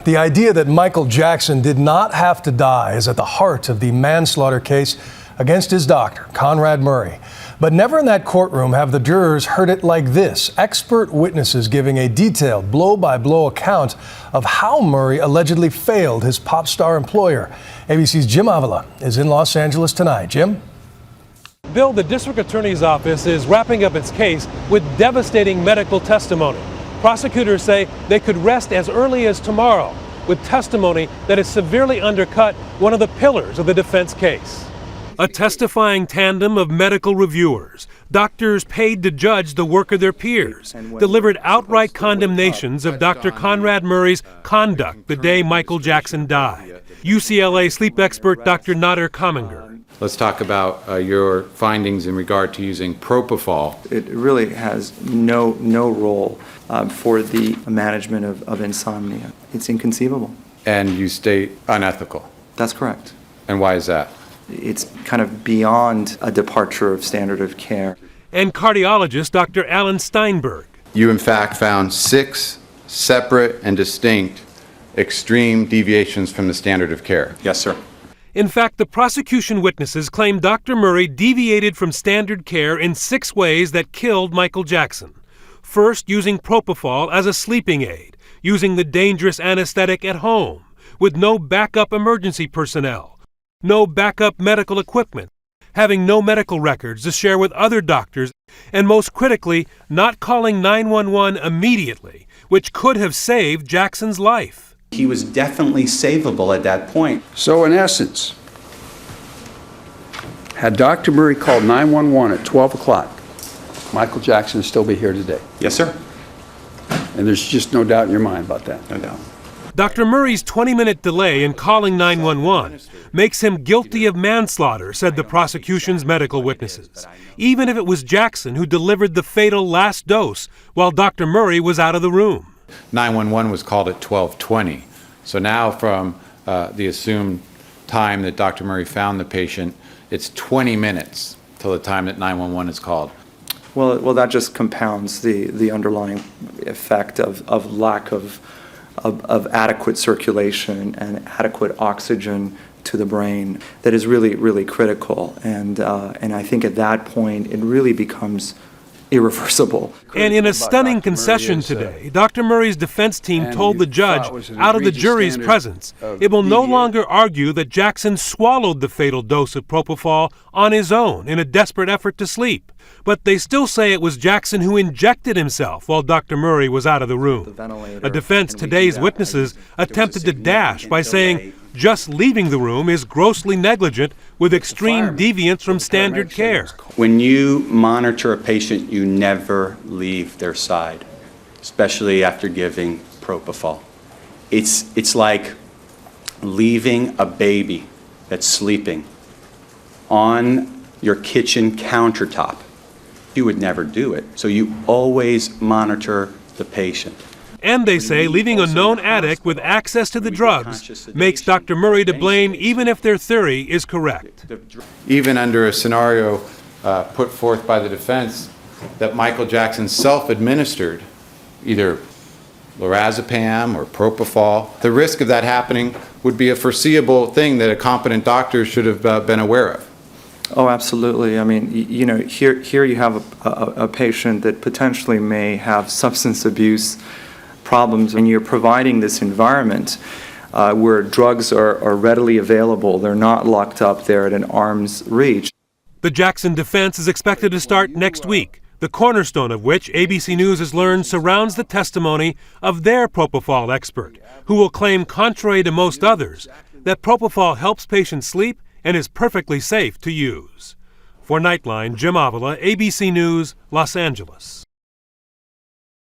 The idea that Michael Jackson did not have to die is at the heart of the manslaughter case against his doctor, Conrad Murray. But never in that courtroom have the jurors heard it like this. Expert witnesses giving a detailed blow-by-blow account of how Murray allegedly failed his pop star employer. ABC's Jim Avila is in Los Angeles tonight. Jim? Bill, the district attorney's office is wrapping up its case with devastating medical testimony. Prosecutors say they could rest as early as tomorrow with testimony that has severely undercut one of the pillars of the defense case. A testifying tandem of medical reviewers, doctors paid to judge the work of their peers, delivered outright condemnations of Dr. Conrad Murray's conduct the day Michael Jackson died. UCLA sleep expert Dr. Nader Kaminger. Let's talk about your findings in regard to using propofol. It really has no role for the management of insomnia. It's inconceivable. And you state unethical. That's correct. And why is that? It's kind of beyond a departure of standard of care. And cardiologist Dr. Alan Steinberg. You in fact found 6 separate and distinct extreme deviations from the standard of care. Yes, sir. In fact, the prosecution witnesses claim Dr. Murray deviated from standard care in 6 ways that killed Michael Jackson. First, using propofol as a sleeping aid, using the dangerous anesthetic at home, with no backup emergency personnel, no backup medical equipment, having no medical records to share with other doctors, and most critically, not calling 911 immediately, which could have saved Jackson's life. He was definitely savable at that point. So in essence, had Dr. Murray called 911 at 12 o'clock, Michael Jackson would still be here today. Yes, sir. And there's just no doubt in your mind about that. No doubt. Dr. Murray's 20-minute delay in calling 911 makes him guilty of manslaughter, said the prosecution's medical witnesses, even if it was Jackson who delivered the fatal last dose while Dr. Murray was out of the room. 911 was called at 12:20. So now from the assumed time that Dr. Murray found the patient, it's 20 minutes till the time that 911 is called. Well, that just compounds the underlying effect of lack of adequate circulation and adequate oxygen to the brain that is really critical. And I think at that point it really becomes irreversible. And in a stunning concession today, Dr. Murray's defense team told the judge, out of the jury's presence, it will no longer argue that Jackson swallowed the fatal dose of propofol on his own in a desperate effort to sleep. But they still say it was Jackson who injected himself while Dr. Murray was out of the room. A defense today's witnesses attempted to dash by saying just leaving the room is grossly negligent with extreme deviance from standard care. When you monitor a patient, you never leave their side, especially after giving propofol. It's like leaving a baby that's sleeping on your kitchen countertop. You would never do it, so you always monitor the patient. And they say leaving a known addict with access to the drugs makes Dr. Murray to blame even if their theory is correct. Even under a scenario put forth by the defense that Michael Jackson self-administered either lorazepam or propofol, the risk of that happening would be a foreseeable thing that a competent doctor should have been aware of. Oh, absolutely. I mean, you know, here you have a patient that potentially may have substance abuse problems, and you're providing this environment where drugs are readily available. They're not locked up there at an arm's reach. The Jackson defense is expected to start next week, the cornerstone of which ABC News has learned surrounds the testimony of their propofol expert, who will claim, contrary to most others, that propofol helps patients sleep and is perfectly safe to use. For Nightline, Jim Avila, ABC News, Los Angeles.